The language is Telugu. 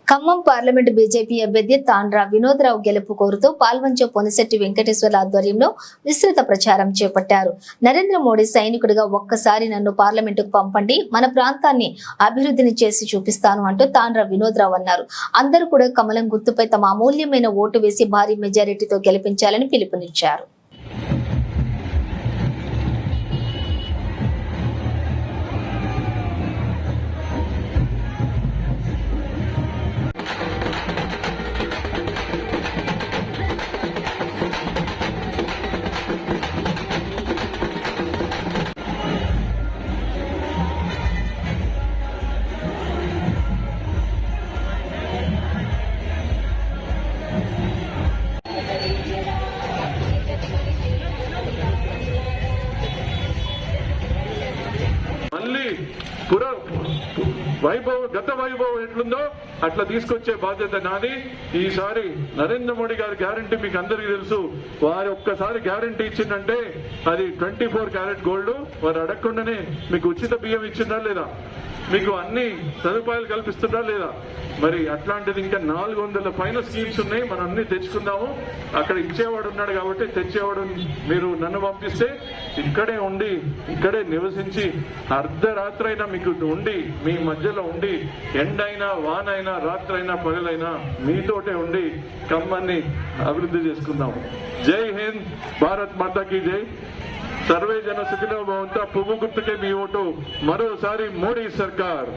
ఖమ్మం పార్లమెంటు బీజేపీ అభ్యర్థి తాండ్ర వినోద్రావు గెలుపు కోరుతూ పాల్వంచ పొనిశెట్టి వెంకటేశ్వర్ల ఆధ్వర్యంలో విస్తృత ప్రచారం చేపట్టారు. నరేంద్ర మోడీ సైనికుడిగా ఒక్కసారి నన్ను పార్లమెంటుకు పంపండి, మన ప్రాంతాన్ని అభివృద్ధిని చేసి చూపిస్తాను అంటూ తాండ్ర వినోద్రావు అన్నారు. అందరూ కూడా కమలం గుర్తుపై తమ అమూల్యమైన ఓటు వేసి భారీ మెజారిటీతో గెలిపించాలని పిలుపునిచ్చారు. గత వైభవం ఎట్లుందో అట్లా తీసుకొచ్చే బాధ్యత నాది. ఈసారి నరేంద్ర మోడీ గారి గ్యారంటీ మీకు అందరికీ తెలుసు. వారు ఒక్కసారి గ్యారంటీ ఇచ్చిందంటే అది 24 క్యారెట్ గోల్డ్. వారు అడగకుండానే మీకు ఉచిత బియ్యం ఇచ్చిందా లేదా, మీకు అన్ని సదుపాయాలు కల్పిస్తుందా లేదా. మరి అట్లాంటిది ఇంకా 400 పైన స్కీమ్స్ ఉన్నాయి. మనం అన్ని తెచ్చుకుందాము. అక్కడ ఇచ్చేవాడు ఉన్నాడు కాబట్టి తెచ్చేవాడు మీరు నన్ను పంపిస్తే ఇక్కడే ఉండి ఇక్కడే నివసించి అర్ధరాత్రి అయినా మీకు ఉండి మీ మధ్యలో ఉండి ఎండైనా వానైనా రాత్రైనా పగలైనా మీతోటే ఉండి ఖమ్మాన్ని అభివృద్ధి చేసుకుందాము. జై హింద్, భారత్ మాతాకి జై. సర్వే జన సుఖినో భవంతు. పువ్వు గుర్తుకే మీ ఓటు. మరోసారి మోడీ సర్కార్.